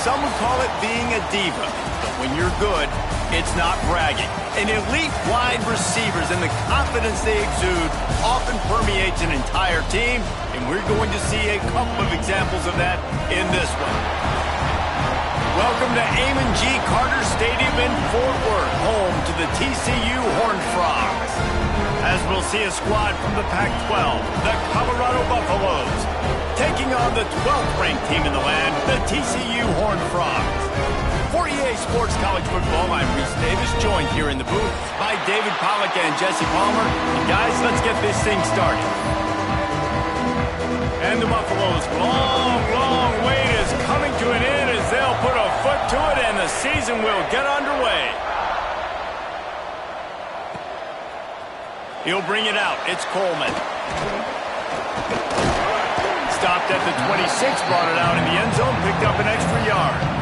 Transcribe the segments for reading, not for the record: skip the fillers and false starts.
Some would call it being a diva. But when you're good, it's not bragging. And elite wide receivers and the confidence they exude often permeates an entire team, and we're going to see a couple of examples of that in this one. Welcome to Amon G. Carter Stadium in Fort Worth, home to the TCU Horned Frogs. As we'll see a squad from the Pac-12, the Colorado Buffaloes, taking on the 12th-ranked team in the land, the TCU Horned Frogs. For EA Sports College Football, I'm Reese Davis, joined here in the booth by David Pollack and Jesse Palmer. And guys, let's get this thing started. And the Buffaloes' long wait is coming to an end as they'll put a foot to it and the season will get underway. He'll bring it out. It's Coleman. Stopped at the 26, brought it out in the end zone, picked up an extra yard.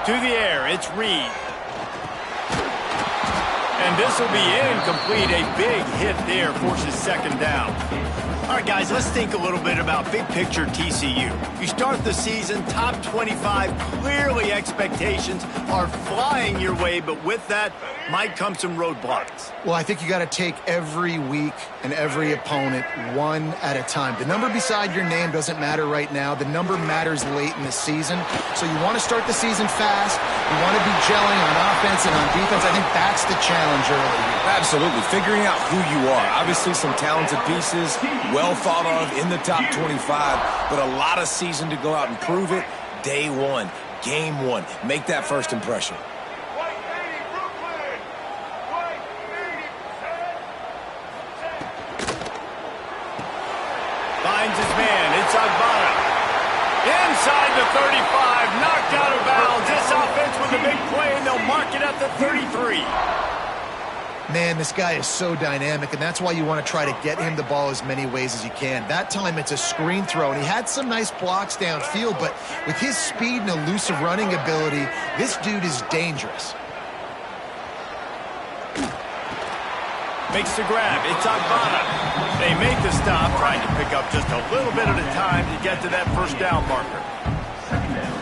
To the air, it's Reed. And this will be incomplete. A big hit there forces second down. All right, guys, let's think a little bit about big picture TCU. You start the season top 25. Clearly expectations are flying your way, but with that might come some roadblocks. Well, I think you got to take every week and every opponent one at a time. The number beside your name doesn't matter right now. The number matters late in the season. So you want to start the season fast. You want to be gelling on offense and on defense. I think that's the challenge early. Absolutely. Figuring out who you are. Obviously some talented pieces, well thought of in the top 25, but a lot of season to go out and prove it. Day one, game one. Make that first impression. Finds his man. It's Agbada. Inside the 35. Knocked out of bounds. This offense with a big play, and they'll mark it at the 33. Man, this guy is so dynamic, and that's why you want to try to get him the ball as many ways as you can. That time it's a screen throw, and he had some nice blocks downfield, but with his speed and elusive running ability, this dude is dangerous. Makes the grab. It's Agbada. They make the stop, trying to pick up just a little bit at a time to get to that first down marker.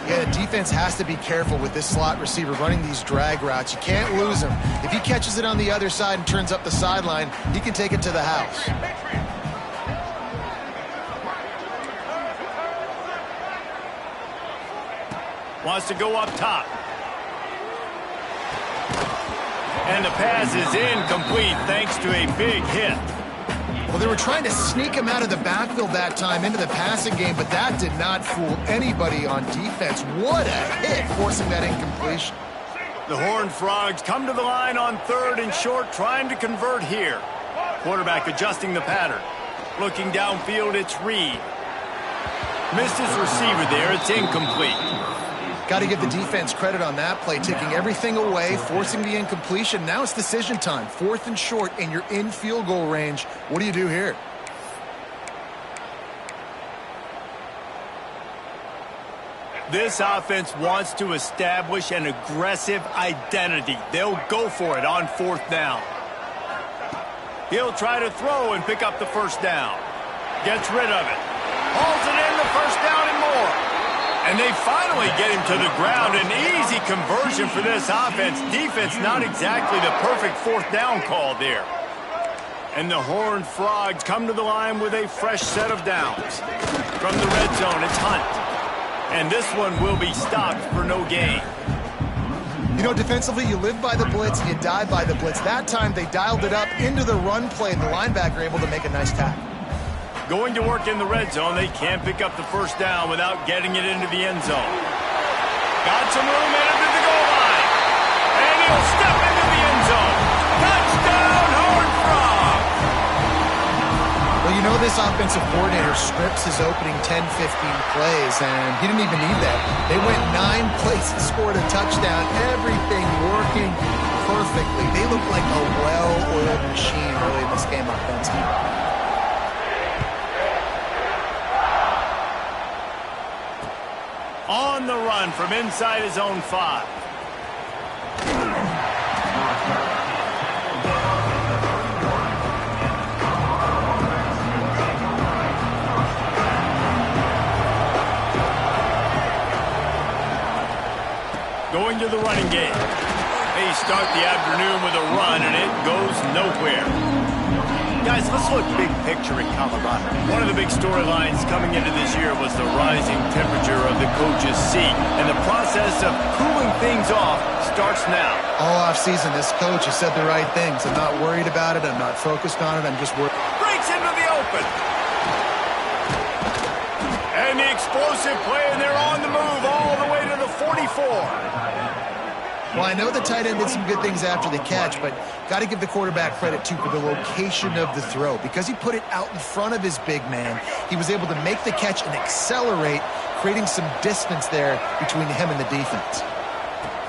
Yeah, the defense has to be careful with this slot receiver running these drag routes. You can't lose him. If he catches it on the other side and turns up the sideline, he can take it to the house. Wants to go up top. And the pass is incomplete thanks to a big hit. Well, they were trying to sneak him out of the backfield that time into the passing game, but that did not fool anybody on defense. What a hit, forcing that incompletion. The Horned Frogs come to the line on 3rd and short, trying to convert here. Quarterback adjusting the pattern. Looking downfield, it's Reed. Missed his receiver there. It's incomplete. Got to give the defense credit on that play, taking everything away, forcing the incompletion. Now it's decision time. 4th and short, and you're in field goal range. What do you do here? This offense wants to establish an aggressive identity. They'll go for it on 4th down. He'll try to throw and pick up the first down. Gets rid of it. Hauls it in, the first down and more. And they finally get him to the ground. An easy conversion for this offense. Defense not exactly the perfect 4th down call there. And the Horned Frogs come to the line with a fresh set of downs. From the red zone, it's Hunt. And this one will be stopped for no gain. You know, defensively, you live by the blitz and you die by the blitz. That time, they dialed it up into the run play, and the linebacker able to make a nice tackle. Going to work in the red zone, they can't pick up the first down without getting it into the end zone. Got some room in it at the goal line. And he'll step into the end zone. Touchdown, Horned Frogs! Well, you know this offensive coordinator scripts his opening 10, 15 plays, and he didn't even need that. They went 9 plays and scored a touchdown. Everything working perfectly. They look like a well-oiled machine early in this game offensively. run from inside his own 5. Going to the running game. They start the afternoon with a run, and it goes nowhere. Guys, let's look big picture in Colorado. One of the big storylines coming into this year was the rising temperature of the coach's seat, and the process of cooling things off starts now. All offseason, this coach has said the right things. I'm not worried about it. I'm not focused on it. I'm just worried. Breaks into the open. And the explosive play, and they're on the move all the way to the 44. Well, I know the tight end did some good things after the catch, but got to give the quarterback credit, too, for the location of the throw. Because he put it out in front of his big man, he was able to make the catch and accelerate, creating some distance there between him and the defense.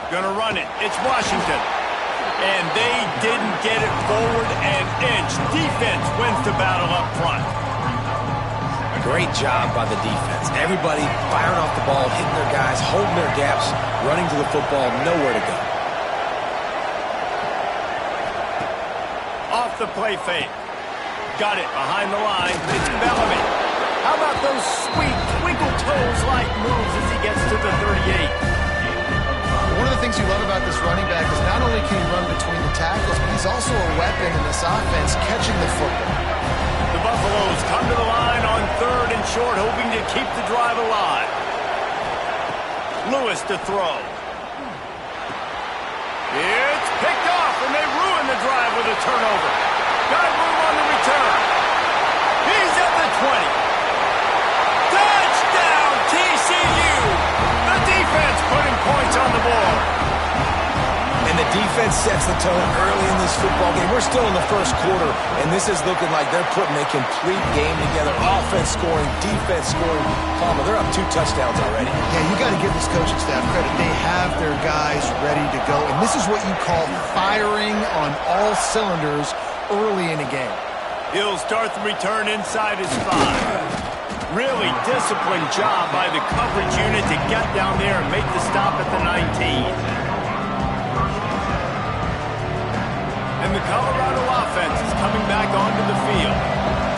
Gonna run it. It's Washington. And they didn't get it forward an inch. Defense wins the battle up front. Great job by the defense. Everybody firing off the ball, hitting their guys, holding their gaps, running to the football, nowhere to go. Off the play fake. Got it behind the line. It's Bellamy. How about those sweet twinkle toes-like moves as he gets to the 38? One of the things you love about this running back is not only can he run between the tackles, but he's also a weapon in this offense catching the football. The Buffaloes come to the line on 3rd and short, hoping to keep the drive alive. Lewis to throw. It's picked off, and they ruin the drive with a turnover. Got room on the return. He's at the 20. Touchdown, TCU! The defense putting points on the board. And the defense sets the tone early in this football game. We're still in the first quarter, and this is looking like they're putting a complete game together. Offense scoring, defense scoring. Palmer, they're up 2 touchdowns already. Yeah, you got to give this coaching staff credit. They have their guys ready to go, and this is what you call firing on all cylinders early in a game. He'll start the return inside his 5. Really disciplined job by the coverage unit to get down there and make the stop at the 19. And the Colorado offense is coming back onto the field.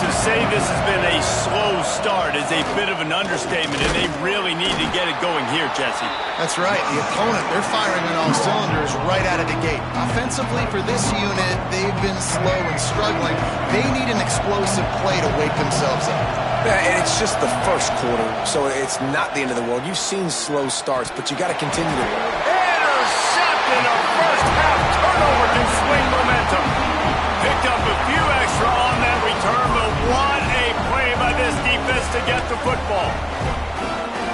To say this has been a slow start is a bit of an understatement, and they really need to get it going here, Jesse. That's right. The opponent, they're firing on all cylinders right out of the gate. Offensively, for this unit, they've been slow and struggling. They need an explosive play to wake themselves up. Yeah, and it's just the first quarter, so it's not the end of the world. You've seen slow starts, but you got to continue to intercepted. A first half turnover can swing momentum. Picked up a few extra on that return, but what a play by this defense to get the football.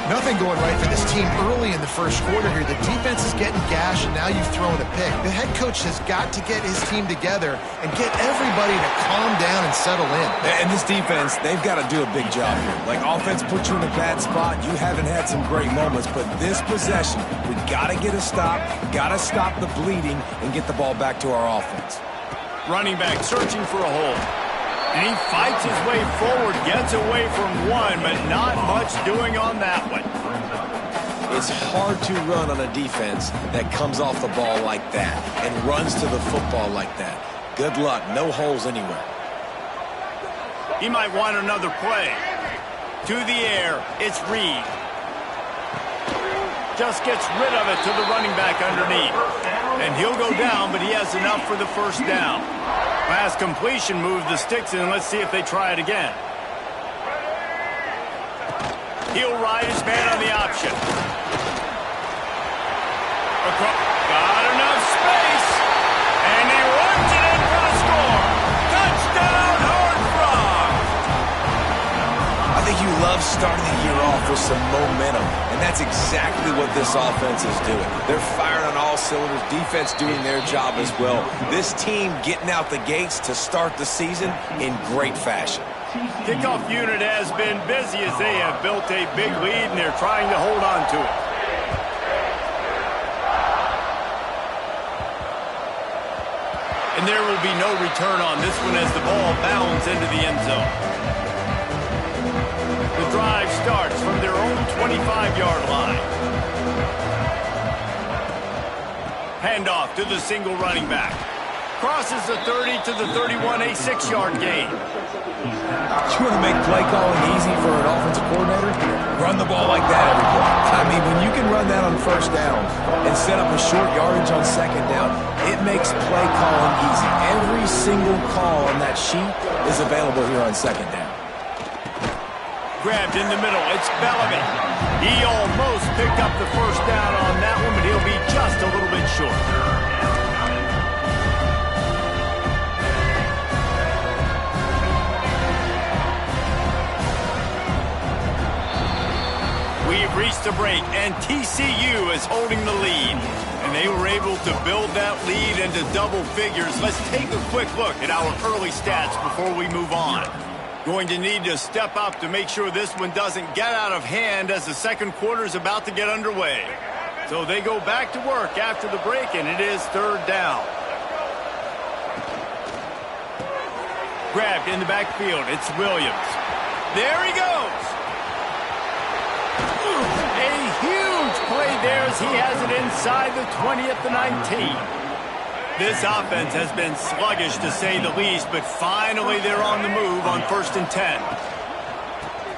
Nothing going right for this team early in the first quarter here. The defense is getting gashed, and now you've thrown a pick. The head coach has got to get his team together and get everybody to calm down and settle in. And this defense, they've got to do a big job here. Like, offense puts you in a bad spot. You haven't had some great moments, but this possession, we got to get a stop, got to stop the bleeding, and get the ball back to our offense. Running back searching for a hole. And he fights his way forward, gets away from one, but not much doing on that one. It's hard to run on a defense that comes off the ball like that and runs to the football like that. Good luck. No holes anywhere. He might want another play. To the air, it's Reed. Just gets rid of it to the running back underneath. And he'll go down, but he has enough for the first down. Pass completion, move the sticks in. Let's see if they try it again. He'll ride his man on the option. Got enough space. And he runs it in for the score. Touchdown, Horned Frogs. I think you love starting the year off with some momentum, and that's exactly what this offense is doing. They're firing on all cylinders, defense doing their job as well. This team getting out the gates to start the season in great fashion. Kickoff unit has been busy as they have built a big lead, and they're trying to hold on to it. And there will be no return on this one as the ball bounds into the end zone. The drive starts from their own 25-yard line. Handoff to the single running back. Crosses the 30 to the 31, a 6-yard gain. You want to make play calling easy for an offensive coordinator? Run the ball like that every play. I mean, when you can run that on first down and set up a short yardage on second down, it makes play calling easy. Every single call on that sheet is available here on second down. Grabbed in the middle. It's Bellamy. He almost picked up the first down on that one, but he'll be just a little bit short. We've reached the break, and TCU is holding the lead. And they were able to build that lead into double figures. Let's take a quick look at our early stats before we move on. Going to need to step up to make sure this one doesn't get out of hand as the second quarter is about to get underway. So they go back to work after the break, and it is third down. Grabbed in the backfield. It's Williams. There he goes. A huge play there as he has it inside the 20 at the 19. This offense has been sluggish to say the least, but finally they're on the move on 1st and 10.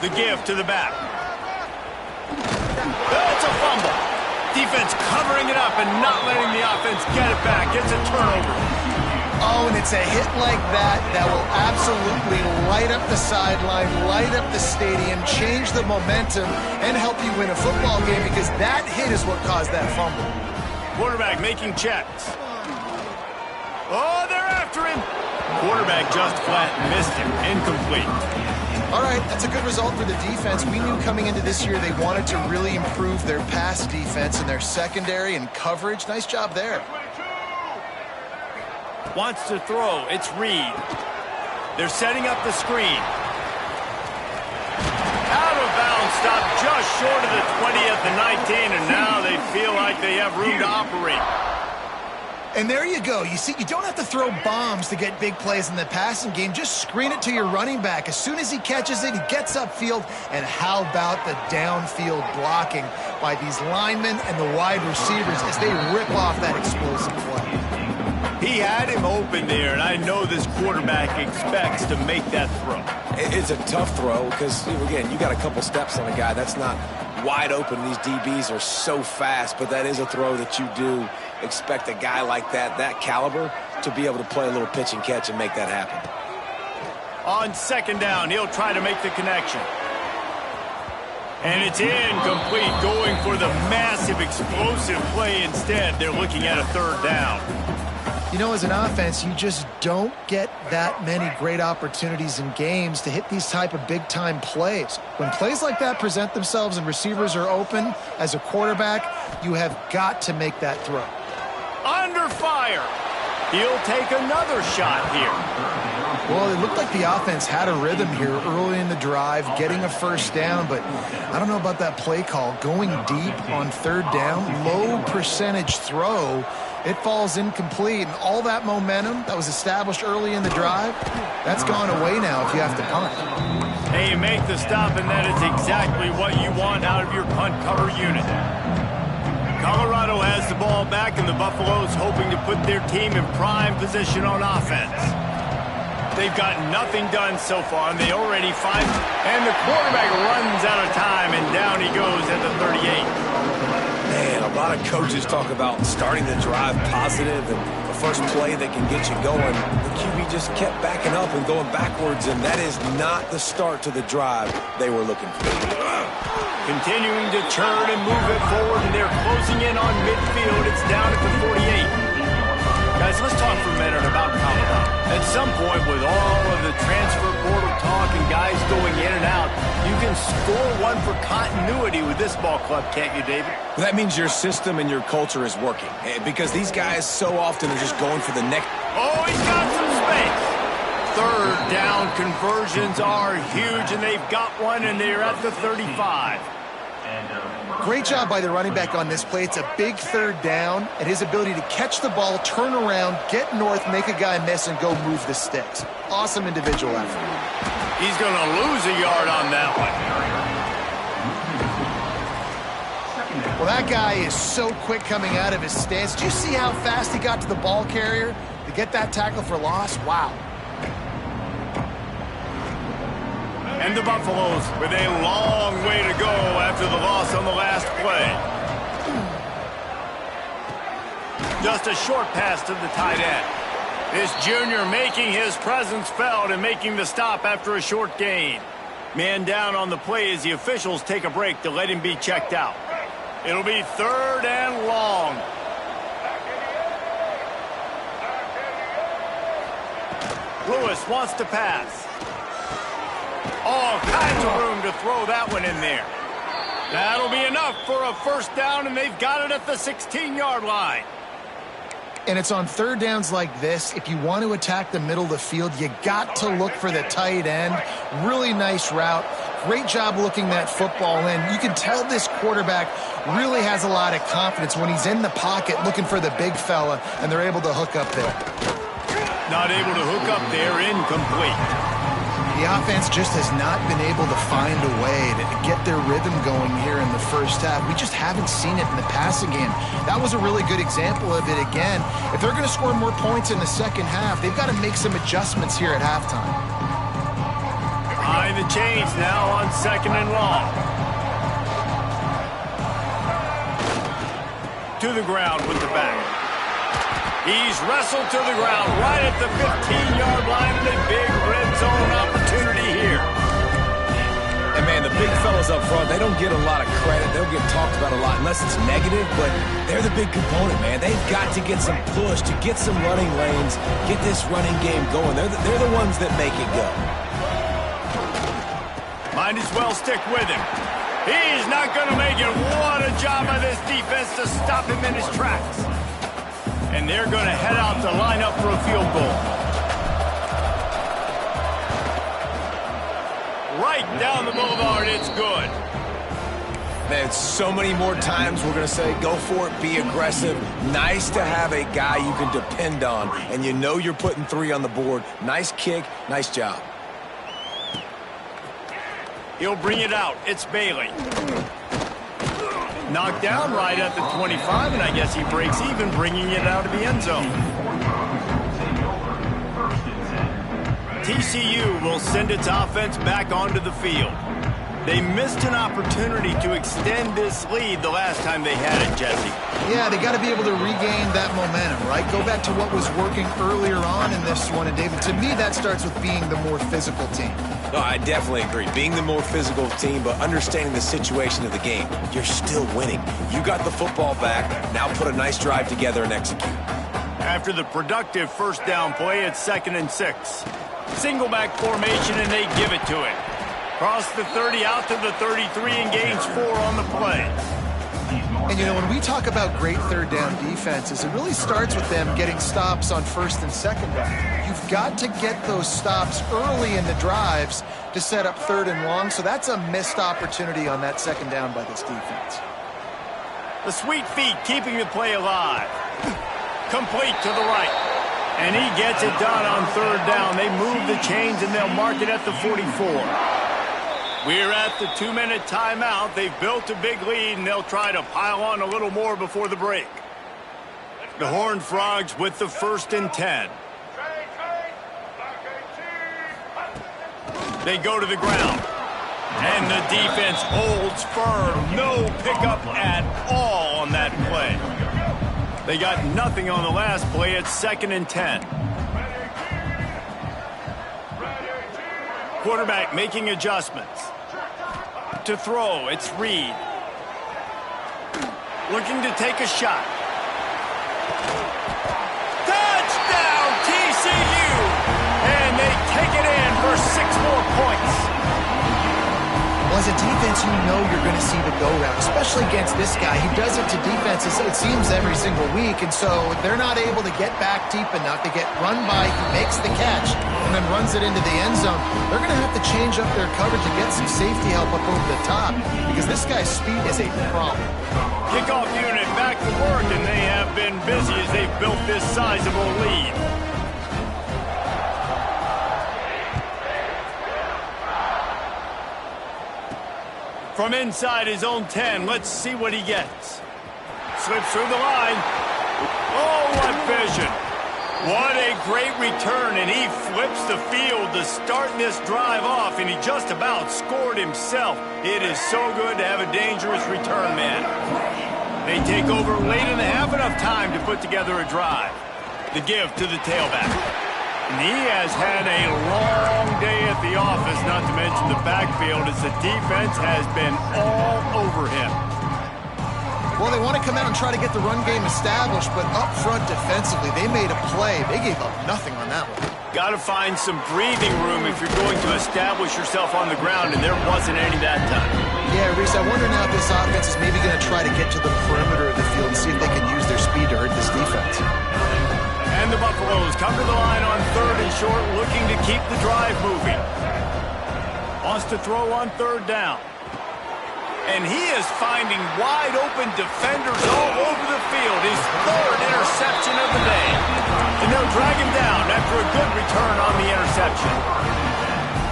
The give to the back. It's a fumble. Defense covering it up and not letting the offense get it back. It's a turnover. Oh, and it's a hit like that that will absolutely light up the sideline, light up the stadium, change the momentum, and help you win a football game because that hit is what caused that fumble. Quarterback making checks. Oh, they're after him. Quarterback just flat missed him. Incomplete. All right, that's a good result for the defense. We knew coming into this year they wanted to really improve their pass defense and their secondary and coverage. Nice job there. Wants to throw. It's Reed. They're setting up the screen. Out of bounds, stopped just short of the 20 at the 19, and now they feel like they have room to operate. And there you go. You see, you don't have to throw bombs to get big plays in the passing game. Just screen it to your running back. As soon as he catches it, he gets upfield. And how about the downfield blocking by these linemen and the wide receivers as they rip off that explosive play? He had him open there, and I know this quarterback expects to make that throw. It's a tough throw because, again, you got a couple steps on a guy. That's not wide open. These DBs are so fast, but that is a throw that you do expect a guy like that caliber, to be able to play a little pitch and catch and make that happen. On second down, he'll try to make the connection. And it's incomplete, going for the massive explosive play instead. They're looking at a third down. You know, as an offense, you just don't get that many great opportunities in games to hit these type of big-time plays. When plays like that present themselves and receivers are open, as a quarterback, you have got to make that throw. Under fire. He'll take another shot here. Well, it looked like the offense had a rhythm here early in the drive, getting a first down, but I don't know about that play call. Going deep on third down, low percentage throw, it falls incomplete, and all that momentum that was established early in the drive, that's gone away now if you have to punt. Hey, you make the stop, and that is exactly what you want out of your punt cover unit. Colorado has the ball back, and the Buffaloes hoping to put their team in prime position on offense. They've got nothing done so far, and they already find, and the quarterback runs out of time, and down he goes at the 38. Man, a lot of coaches talk about starting the drive positive and the first play that can get you going. The QB just kept backing up and going backwards, and that is not the start to the drive they were looking for. Continuing to turn and move it forward, and they're closing in on midfield. It's down at the 48. Guys, let's talk for a minute about Colorado. At some point, with all of the transfer portal talk and guys going in and out, you can score one for continuity with this ball club, can't you, David? Well, that means your system and your culture is working, because these guys so often are just going for the next. Oh, he's got some space. Third down conversions are huge, and they've got one, and they're at the 35. Great job by the running back on this play. It's a big third down, and his ability to catch the ball, turn around, get north, make a guy miss, and go move the sticks. Awesome individual effort. He's going to lose a yard on that one. Well, that guy is so quick coming out of his stance. Do you see how fast he got to the ball carrier to get that tackle for loss? Wow. And the Buffaloes with a long way to go after the loss on the last play. Just a short pass to the tight end. This junior making his presence felt and making the stop after a short gain. Man down on the play as the officials take a break to let him be checked out. It'll be 3rd and long. Lewis wants to pass. All kinds of room to throw that one in there. That'll be enough for a first down, and they've got it at the 16-yard line. And it's on 3rd downs like this. If you want to attack the middle of the field, you got to look for the tight end. Really nice route. Great job looking that football in. You can tell this quarterback really has a lot of confidence when he's in the pocket looking for the big fella, and they're able to hook up there. Not able to hook up there, incomplete. The offense just has not been able to find a way to get their rhythm going here in the first half. We just haven't seen it in the passing game. That was a really good example of it again. If they're going to score more points in the second half, they've got to make some adjustments here at halftime. Behind the chains now on 2nd and long. To the ground with the back. He's wrestled to the ground right at the 15-yard line and a big red zone opportunity here. And, man, the big fellas up front, they don't get a lot of credit. They'll get talked about a lot unless it's negative, but they're the big component, man. They've got to get some push, to get some running lanes, get this running game going. They're the ones that make it go. Might as well stick with him. He's not going to make it. What a job by this defense to stop him in his tracks. And they're going to head out to line up for a field goal. Right down the boulevard, it's good. Man, so many more times we're going to say, go for it, be aggressive. Nice to have a guy you can depend on, and you know you're putting 3 on the board. Nice kick, nice job. He'll bring it out. It's Bailey. Knocked down right at the 25, and I guess he breaks even, bringing it out of the end zone. TCU will send its offense back onto the field. They missed an opportunity to extend this lead the last time they had it, Jesse. Yeah, they got to be able to regain that momentum, right? Go back to what was working earlier on in this one. And, David, to me, that starts with being the more physical team. No, I definitely agree. Being the more physical team, but understanding the situation of the game. You're still winning. You got the football back. Now put a nice drive together and execute. After the productive first down play, it's 2nd and 6. Single back formation, and they give it to it. Cross the 30 out to the 33 and gains 4 on the play. And, you know, when we talk about great 3rd down defenses, it really starts with them getting stops on 1st and 2nd down. You've got to get those stops early in the drives to set up 3rd and long, so that's a missed opportunity on that 2nd down by this defense. The sweet feet keeping the play alive. Complete to the right. And he gets it done on 3rd down. They move the chains, and they'll mark it at the 44. We're at the 2-minute timeout. They've built a big lead, and they'll try to pile on a little more before the break. The Horned Frogs with the 1st and 10. They go to the ground. And the defense holds firm. No pickup at all on that play. They got nothing on the last play. It's 2nd and 10. Quarterback making adjustments. To throw, it's Reed. Looking to take a shot. Touchdown, TCU! And they take it in for 6 more points. Well, as a defense, you know you're going to see the go route, especially against this guy. He does it to defenses, it seems, every single week, and so they're not able to get back deep enough to get run by. He makes the catch and then runs it into the end zone. They're going to have to change up their coverage and get some safety help up over the top because this guy's speed is a problem. Kickoff unit back to work, and they have been busy as they've built this sizable lead. From inside his own 10, let's see what he gets. Slips through the line. Oh, what vision. What a great return, and he flips the field to start this drive off, and he just about scored himself. It is so good to have a dangerous return man. They take over late in the half, enough time to put together a drive. The give to the tailback. And he has had a long day at the office, not to mention the backfield, as the defense has been all over him. Well, they want to come out and try to get the run game established, but up front defensively, they made a play. They gave up nothing on that one. Got to find some breathing room if you're going to establish yourself on the ground, and there wasn't any that time. Yeah, Reese, I wonder now if this offense is maybe going to try to get to the perimeter of the field and see if they can use their speed to hurt this defense. And the Buffaloes come to the line on 3rd and short, looking to keep the drive moving. Wants to throw on 3rd down. And he is finding wide-open defenders all over the field. His 3rd interception of the day. And they'll drag him down after a good return on the interception.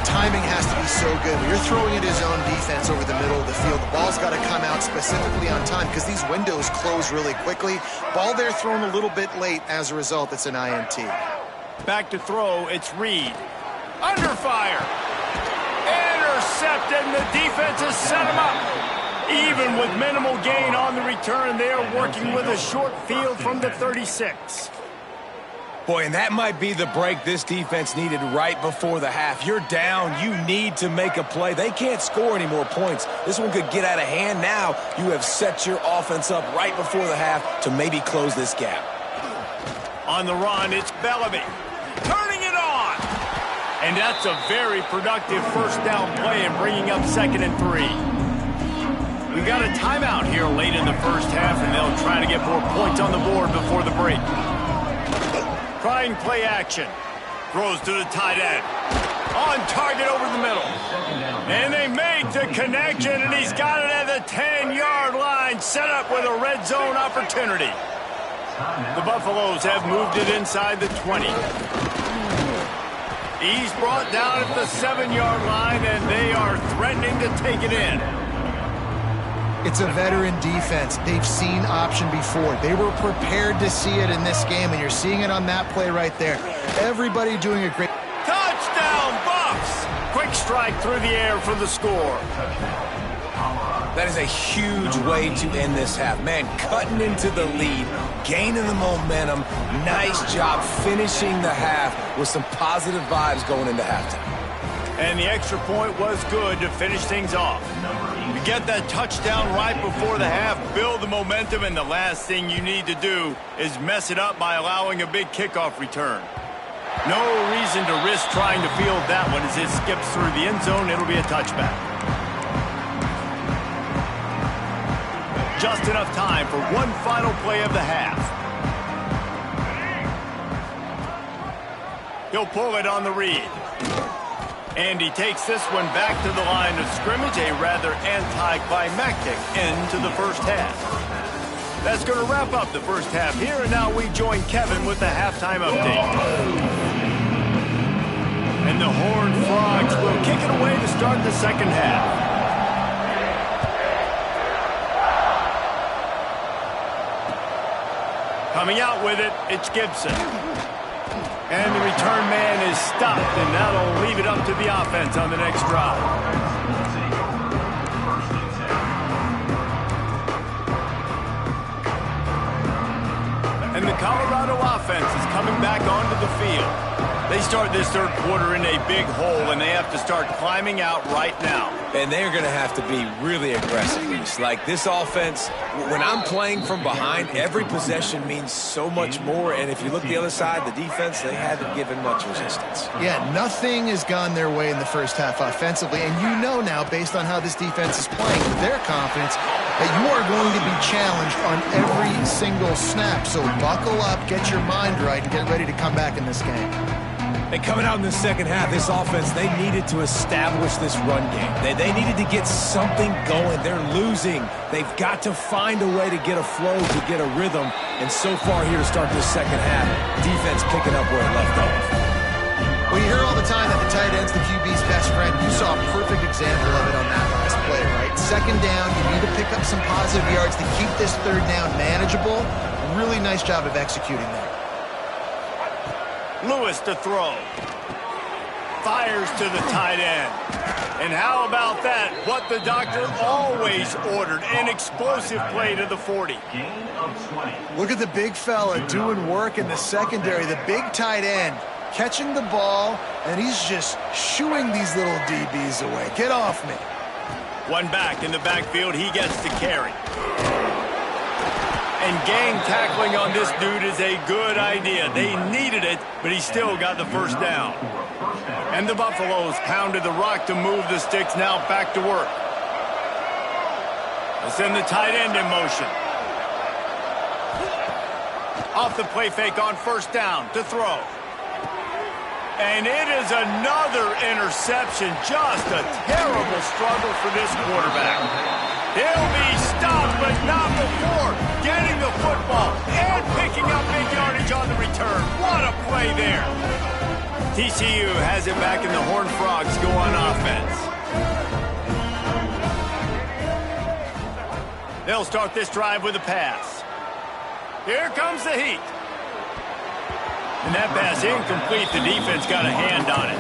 Timing has to be so good. When you're throwing at his own defense over the middle of the field, the ball's got to come out specifically on time because these windows close really quickly. Ball there thrown a little bit late. As a result, it's an INT. Back to throw, it's Reed. Under fire. Intercepted, and the defense has set him up. Even with minimal gain on the return, they are working with a short field from the 36. Boy, and that might be the break this defense needed right before the half. You're down. You need to make a play. They can't score any more points. This one could get out of hand now. You have set your offense up right before the half to maybe close this gap. On the run, it's Bellamy. Turning it on. And that's a very productive first down play and bringing up 2nd and 3. We got a timeout here late in the first half, and they'll try to get more points on the board before the break. Trying play action. Throws to the tight end. On target over the middle. And they make the connection, and he's got it at the 10-yard line, set up with a red zone opportunity. The Buffaloes have moved it inside the 20. He's brought down at the 7-yard line, and they are threatening to take it in. It's a veteran defense. They've seen option before. They were prepared to see it in this game, and you're seeing it on that play right there. Everybody doing a great... Touchdown, Buffs! Quick strike through the air for the score. That is a huge way to end this half. Man, cutting into the lead, gaining the momentum. Nice job finishing the half with some positive vibes going into halftime. And the extra point was good to finish things off. You get that touchdown right before the half, build the momentum, and the last thing you need to do is mess it up by allowing a big kickoff return. No reason to risk trying to field that one. As it skips through the end zone, it'll be a touchback. Just enough time for one final play of the half. He'll pull it on the read. And he takes this one back to the line of scrimmage, a rather anticlimactic end to the first half. That's going to wrap up the first half here, and now we join Kevin with the halftime update. And the Horned Frogs will kick it away to start the second half. Coming out with it, it's Gibson. And the return man is stopped, and that'll leave it up to the offense on the next drive. And the Colorado offense is coming back onto the field. They start this third quarter in a big hole, and they have to start climbing out right now. And they're going to have to be really aggressive. Like this offense, when I'm playing from behind, every possession means so much more. And if you look the other side, the defense, they haven't given much resistance. Yeah, nothing has gone their way in the first half offensively. And you know now, based on how this defense is playing, with their confidence, that you are going to be challenged on every single snap. So buckle up, get your mind right, and get ready to come back in this game. And coming out in the second half, this offense, they needed to establish this run game. They needed to get something going. They're losing. They've got to find a way to get a flow, to get a rhythm. And so far here to start this second half, defense picking up where it left off. Well, you hear all the time that the tight end's the QB's best friend. You saw a perfect example of it on that last play, right? second down. You need to pick up some positive yards to keep this third down manageable. Really nice job of executing there. Lewis to throw. Fires to the tight end. And how about that? What the doctor always ordered, an explosive play to the 40. Look at the big fella doing work in the secondary. The big tight end catching the ball, and he's just shooing these little DBs away. Get off me. One back in the backfield, he gets to carry. And gang tackling on this dude is a good idea. They needed it, but he still got the first down. And the Buffaloes pounded the rock to move the sticks, now back to work. They send the tight end in motion. Off the play fake on first down to throw. And it is another interception. Just a terrible struggle for this quarterback. He'll be stopped, but not before getting the football and picking up big yardage on the return. What a play there. TCU has it back, and the Horned Frogs go on offense. They'll start this drive with a pass. Here comes the heat. And that pass incomplete. The defense got a hand on it.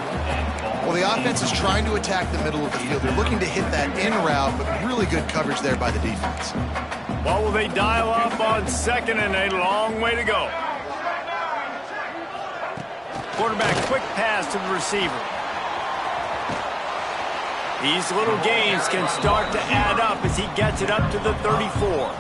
Well, the offense is trying to attack the middle of the field. They're looking to hit that in route, but really good coverage there by the defense. Well, will they dial up on second, and a long way to go. Quarterback quick pass to the receiver. These little gains can start to add up as he gets it up to the 34.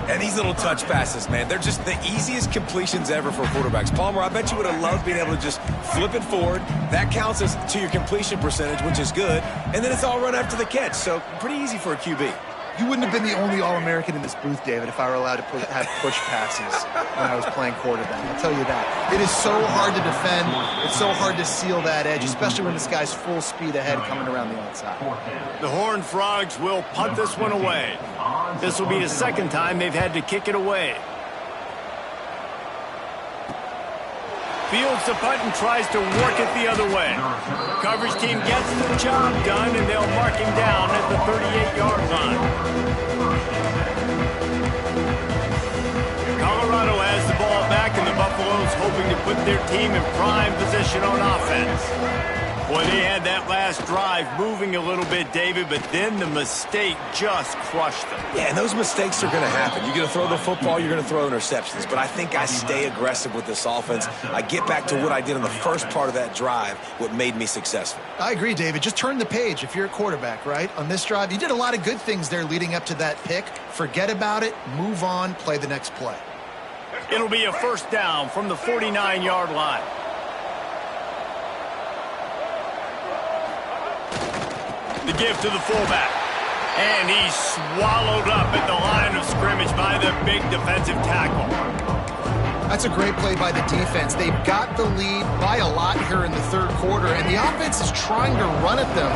And these little touch passes, man, they're just the easiest completions ever for quarterbacks. Palmer, I bet you would have loved being able to just flip it forward. That counts as to your completion percentage, which is good. And then it's all run after the catch, so pretty easy for a QB. You wouldn't have been the only All-American in this booth, David, if I were allowed to have push passes when I was playing quarterback. I'll tell you that. It is so hard to defend. It's so hard to seal that edge, especially when this guy's full speed ahead coming around the outside. The Horned Frogs will punt this one away. This will be the second time they've had to kick it away. Fields the punt and tries to work it the other way. Coverage team gets the job done, and they'll mark him down at the 38-yard line. Colorado has the ball back, and the Buffaloes hoping to put their team in prime position on offense. Boy, they had that last drive moving a little bit, David, but then the mistake just crushed them. Yeah, and those mistakes are going to happen. You're going to throw the football, you're going to throw interceptions. But I think I stay aggressive with this offense. I get back to what I did in the first part of that drive, what made me successful. I agree, David. Just turn the page if you're a quarterback, right? On this drive, you did a lot of good things there leading up to that pick. Forget about it, move on, play the next play. It'll be a first down from the 49-yard line. The give to the fullback. And he's swallowed up at the line of scrimmage by the big defensive tackle. That's a great play by the defense. They've got the lead by a lot here in the third quarter, and the offense is trying to run at them,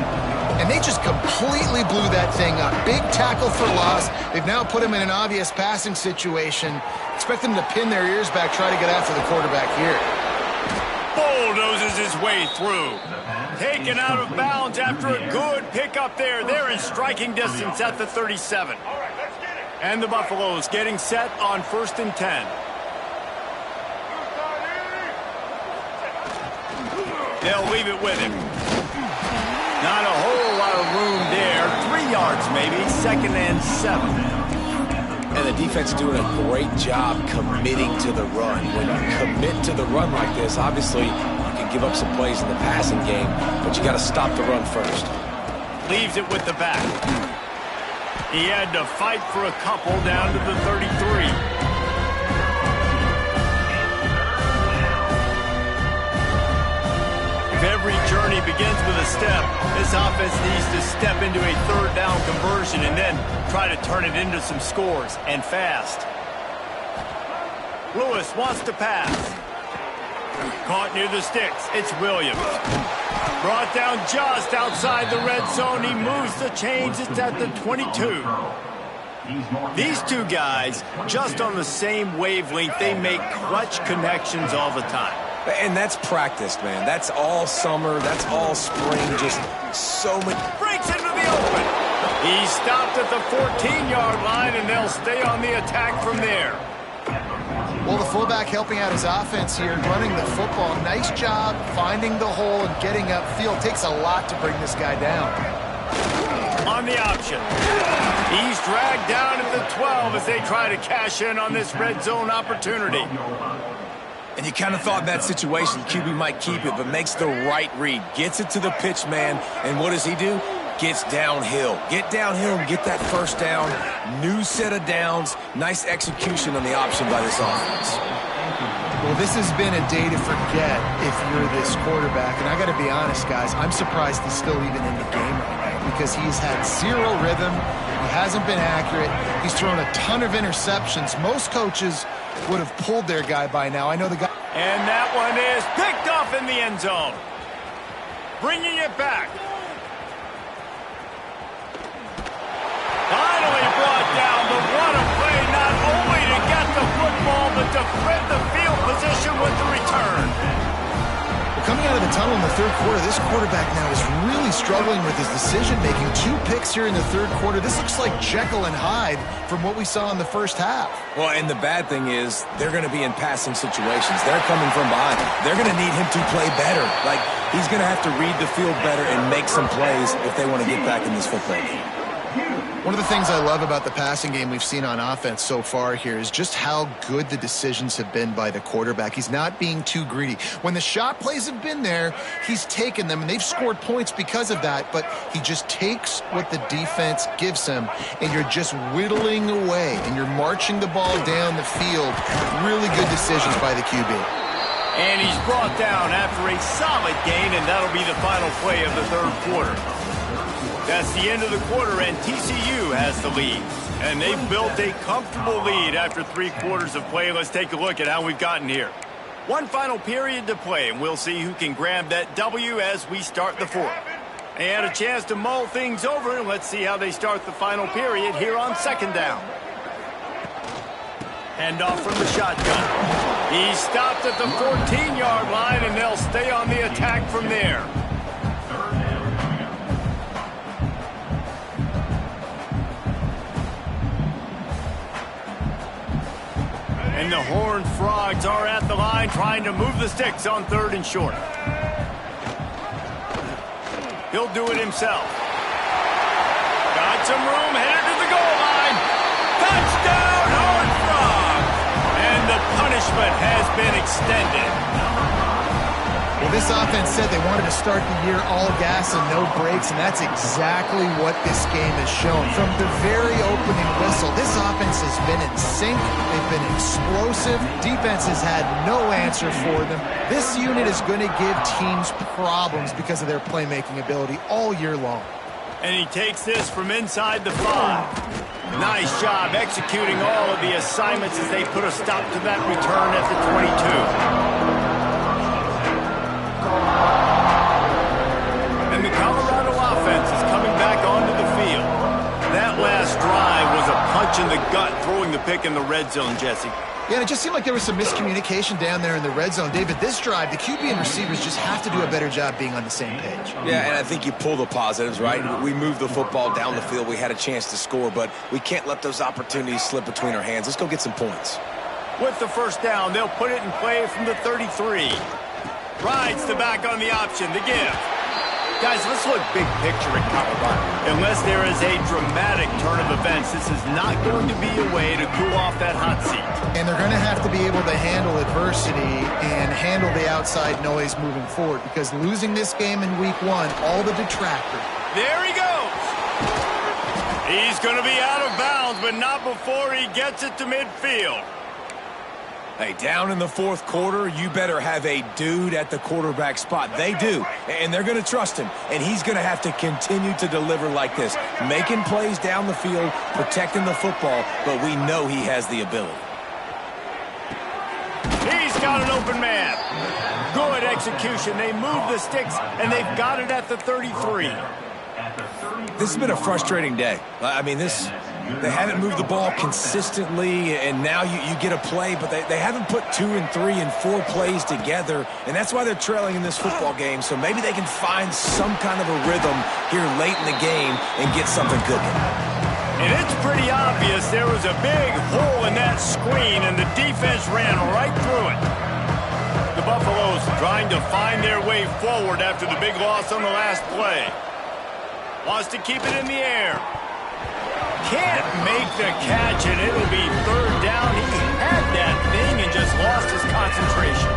and they just completely blew that thing up. Big tackle for loss. They've now put him in an obvious passing situation. Expect them to pin their ears back, try to get after the quarterback here. Bulldozes his way through. Taken out of bounds after a good pickup there. They're in striking distance at the 37. And the Buffaloes getting set on 1st and 10. They'll leave it with him. Not a whole lot of room there. 3 yards maybe, 2nd and 7. And the defense is doing a great job committing to the run. When you commit to the run like this, obviously you can give up some plays in the passing game, but you got to stop the run first. Leaves it with the back. He had to fight for a couple down to the 33. If every journey begins with a step, this offense needs to step into a third down conversion and then try to turn it into some scores, and fast. Lewis wants to pass. Caught near the sticks. It's Williams. Brought down just outside the red zone. He moves the chains. It's at the 22. These two guys, just on the same wavelength, they make clutch connections all the time. And that's practiced, man. That's all summer. That's all spring. Just so much. Breaks into the open. He stopped at the 14-yard line, and they'll stay on the attack from there. Well, the fullback helping out his offense here, running the football. Nice job finding the hole and getting upfield. Takes a lot to bring this guy down. On the option. He's dragged down at the 12 as they try to cash in on this red zone opportunity. And you kind of thought in that situation QB might keep it, but makes the right read. Gets it to the pitch man, and what does he do? Gets downhill. Get downhill and get that first down. New set of downs. Nice execution on the option by this offense. Well, this has been a day to forget if you're this quarterback. And I got to be honest, guys, I'm surprised he's still even in the game right now because he's had zero rhythm. He hasn't been accurate. He's thrown a ton of interceptions. Most coaches would have pulled their guy by now. I know the guy. And that one is picked off in the end zone. Bringing it back. Finally brought down, but what a play, not only to get the football, but to flip the field position with the return. Well, coming out of the tunnel in the third quarter, this quarterback now is really struggling with his decision-making. 2 picks here in the third quarter. This looks like Jekyll and Hyde from what we saw in the first half. Well, and the bad thing is they're going to be in passing situations. They're coming from behind. They're going to need him to play better. Like, he's going to have to read the field better and make some plays if they want to get back in this football game. One of the things I love about the passing game we've seen on offense so far here is just how good the decisions have been by the quarterback. He's not being too greedy. When the shot plays have been there, he's taken them, and they've scored points because of that, but he just takes what the defense gives him, and you're just whittling away, and you're marching the ball down the field. Really good decisions by the QB. And he's brought down after a solid gain, and that'll be the final play of the third quarter. That's the end of the quarter, and TCU has the lead. And they've built a comfortable lead after 3 quarters of play. Let's take a look at how we've gotten here. One final period to play, and we'll see who can grab that W as we start the fourth. They had a chance to mull things over, and let's see how they start the final period here on second down. Handoff from the shotgun. He stopped at the 14-yard line, and they'll stay on the attack from there. And the Horned Frogs are at the line trying to move the sticks on 3rd and short. He'll do it himself. Got some room, headed to the goal line. Touchdown, Horned Frogs! And the punishment has been extended. Well, this offense said they wanted to start the year all gas and no breaks, and that's exactly what this game has shown. From the very opening whistle, this offense has been in sync. They've been explosive. Defense has had no answer for them. This unit is going to give teams problems because of their playmaking ability all year long. And he takes this from inside the 5. Nice job executing all of the assignments as they put a stop to that return at the 22. And the Colorado offense is coming back onto the field. That last drive was a punch in the gut, throwing the pick in the red zone, Jesse. Yeah, and it just seemed like there was some miscommunication down there in the red zone. David, this drive, the QB and receivers just have to do a better job being on the same page. Yeah, and I think you pull the positives, right? We moved the football down the field. We had a chance to score, but we can't let those opportunities slip between our hands. Let's go get some points. With the first down, they'll put it in play from the 33. Rides the back on the option, the give. Guys, let's look big picture at Colorado. Unless there is a dramatic turn of events, this is not going to be a way to cool off that hot seat. And they're going to have to be able to handle adversity and handle the outside noise moving forward, because losing this game in week 1, all the detractors. There he goes. He's going to be out of bounds, but not before he gets it to midfield. Hey, down in the fourth quarter, you better have a dude at the quarterback spot. They do, and they're going to trust him, and he's going to have to continue to deliver like this, making plays down the field, protecting the football, but we know he has the ability. He's got an open man. Good execution. They move the sticks, and they've got it at the 33. This has been a frustrating day. I mean, this They haven't moved the ball consistently, and now you get a play, but they haven't put 2 and 3 and 4 plays together, and that's why they're trailing in this football game. So maybe they can find some kind of a rhythm here late in the game and get something cooking. And it's pretty obvious there was a big hole in that screen, and the defense ran right through it. The Buffaloes trying to find their way forward after the big loss on the last play. Wants to keep it in the air. Can't make the catch, and it'll be third down. He had that thing and just lost his concentration.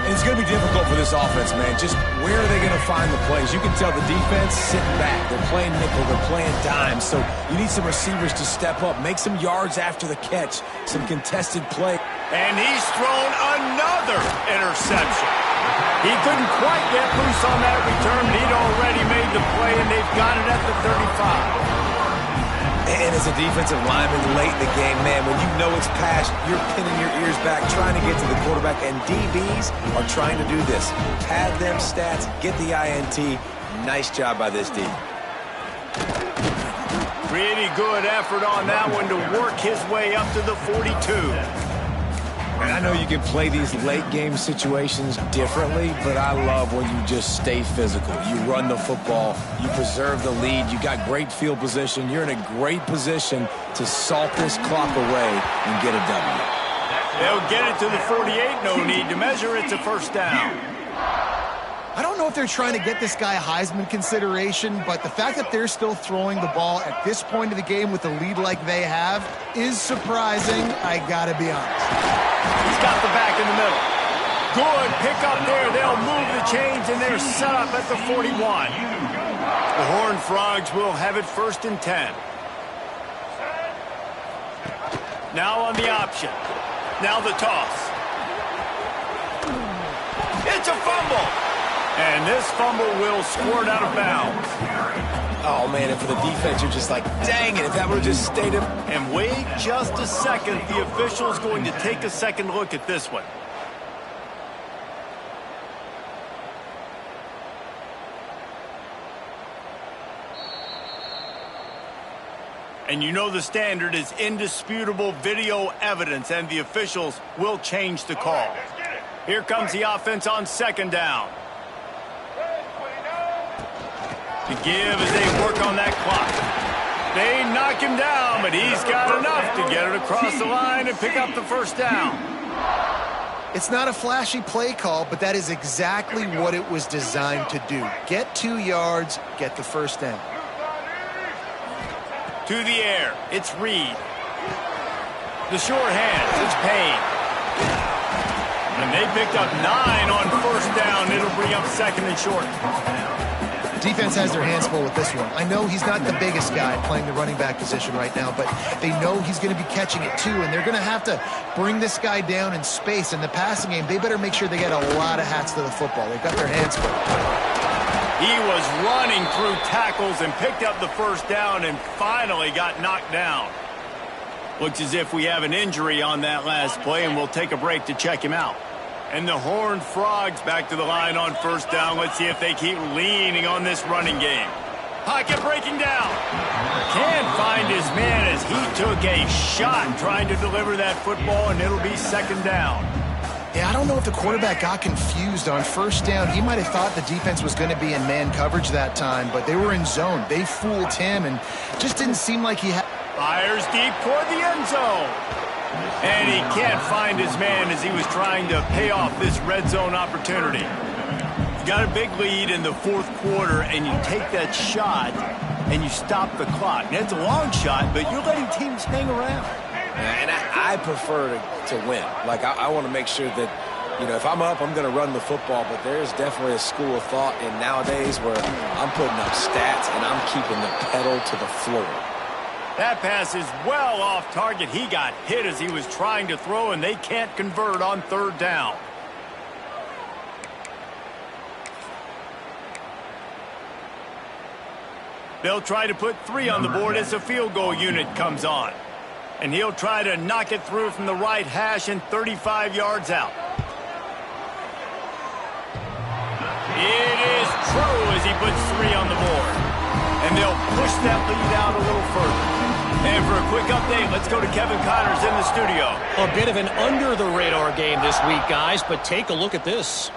And it's going to be difficult for this offense, man. Just where are they going to find the plays? You can tell the defense sitting back. They're playing nickel. They're playing dime. So you need some receivers to step up, make some yards after the catch, some contested play. And he's thrown another interception. He couldn't quite get loose on that return, but he'd already made the play, and they've got it at the 35. And as a defensive lineman late in the game, man, when you know it's past, you're pinning your ears back, trying to get to the quarterback, and DBs are trying to do this. Pad them stats, get the INT. Nice job by this D. Pretty good effort on that one to work his way up to the 42. And I know you can play these late-game situations differently, but I love when you just stay physical. You run the football. You preserve the lead. You got great field position. You're in a great position to salt this clock away and get a W. They'll get it to the 48. No need to measure. It's a first down. I don't know if they're trying to get this guy Heisman consideration, but the fact that they're still throwing the ball at this point of the game with a lead like they have is surprising, I gotta be honest. He's got the back in the middle. Good pick up there. They'll move the chains, and they're set up at the 41. The Horned Frogs will have it first and 10. Now on the option. Now the toss. It's a fumble. And this fumble will squirt out of bounds. Oh, man, and for the defense, you're just like, dang it, if that would have just stayed in. And wait just a second. The official's going to take a second look at this one. And you know the standard is indisputable video evidence, and the officials will change the call. Here comes the offense on second down. To give as they work on that clock. They knock him down, but he's got enough to get it across the line and pick up the first down. It's not a flashy play call, but that is exactly what it was designed to do. Get 2 yards, get the first down. To the air, it's Reed. The short hands, it's Payne. And they picked up 9 on first down. It'll bring up second and short. Defense has their hands full with this one. I know he's not the biggest guy playing the running back position right now, but they know he's going to be catching it too, and they're going to have to bring this guy down in space. In the passing game, they better make sure they get a lot of hats to the football. They've got their hands full. He was running through tackles and picked up the first down and finally got knocked down. Looks as if we have an injury on that last play, and we'll take a break to check him out. And the Horned Frogs back to the line on first down. Let's see if they keep leaning on this running game. Pocket breaking down. Can't find his man as he took a shot trying to deliver that football, and it'll be second down. Yeah, I don't know if the quarterback got confused on first down. He might have thought the defense was going to be in man coverage that time, but they were in zone. They fooled him, and just didn't seem like he had... Fires deep toward the end zone. And he can't find his man as he was trying to pay off this red zone opportunity. You got a big lead in the fourth quarter, and you take that shot, and you stop the clock. Now, it's a long shot, but you're letting teams hang around. And I prefer to win. Like, I want to make sure that, you know, if I'm up, I'm going to run the football, but there's definitely a school of thought in nowadays where I'm putting up stats and I'm keeping the pedal to the floor. That pass is well off target. He got hit as he was trying to throw, and they can't convert on third down. They'll try to put 3 on the board as the field goal unit comes on. And he'll try to knock it through from the right hash and 35 yards out. It is true as he puts 3 on the board. And they'll push that lead out a little further. And for a quick update, let's go to Kevin Connors in the studio. A bit of an under-the-radar game this week, guys, but take a look at this.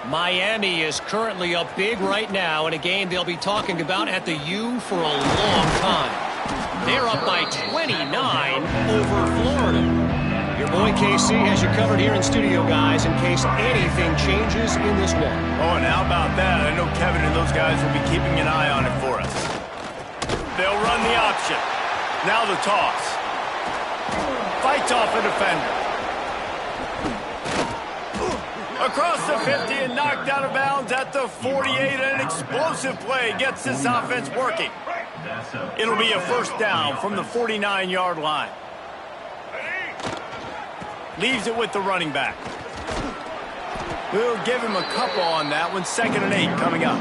Miami is currently up big right now in a game they'll be talking about at the U for a long time. They're up by 29 over Florida. Your boy KC has you covered here in studio, guys, in case anything changes in this one. Oh, and how about that? I know Kevin and those guys will be keeping an eye on it for us. They'll run the option. Now the toss. Fights off a defender. Across the 50 and knocked out of bounds at the 48. An explosive play gets this offense working. It'll be a first down from the 49-yard line. Leaves it with the running back. We'll give him a couple on that one. 2nd and 8 coming up.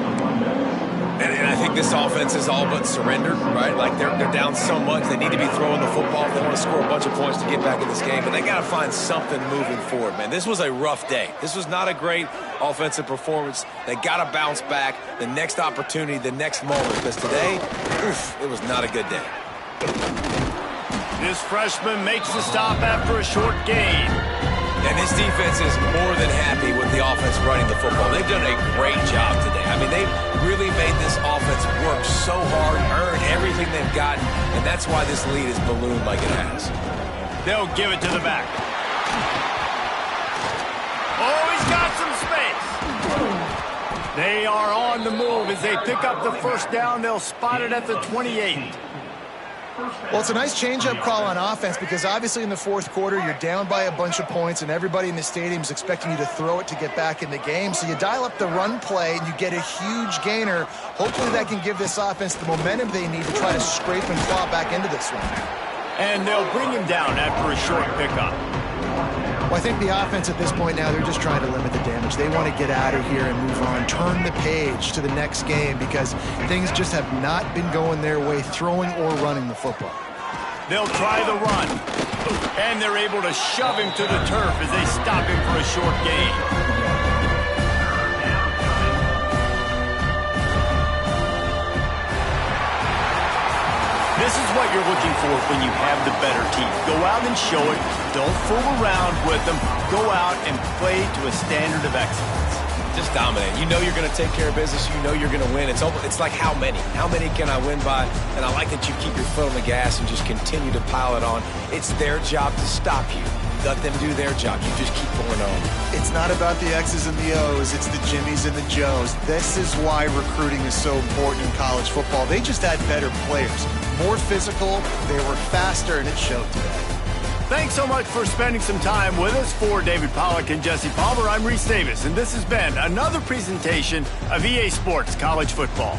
And I think this offense is all but surrendered, right? Like they're down so much, they need to be throwing the football. They want to score a bunch of points to get back in this game, but they got to find something moving forward, man. This was a rough day. This was not a great offensive performance. They got to bounce back the next opportunity, the next moment, because today, it was not a good day. This freshman makes the stop after a short gain. And this defense is more than happy with the offense running the football. They've done a great job today. I mean, they've really made this offense work so hard, earn everything they've gotten, and that's why this lead is ballooned like it has. They'll give it to the back. Oh, he's got some space. They are on the move as they pick up the first down. They'll spot it at the 28. Well, it's a nice change-up call on offense because obviously in the fourth quarter, you're down by a bunch of points and everybody in the stadium is expecting you to throw it to get back in the game. So you dial up the run play and you get a huge gainer. Hopefully that can give this offense the momentum they need to try to scrape and claw back into this one. And they'll bring him down after a short pickup. Well, I think the offense at this point now, they're just trying to limit the damage. They want to get out of here and move on, turn the page to the next game because things just have not been going their way, throwing or running the football. They'll try the run, and they're able to shove him to the turf as they stop him for a short gain. This is what you're looking for when you have the better team. Go out and show it. Don't fool around with them. Go out and play to a standard of excellence. Just dominate. You know you're going to take care of business. You know you're going to win. It's like how many? How many can I win by? And I like that you keep your foot on the gas and just continue to pile it on. It's their job to stop you. Let them do their job. You just keep going on. It's not about the X's and the O's. It's the Jimmies and the Joes. This is why recruiting is so important in college football. They just had better players. More physical, they were faster, and it showed today. Thanks so much for spending some time with us. For David Pollack and Jesse Palmer, I'm Reese Davis, and this has been another presentation of EA Sports College Football.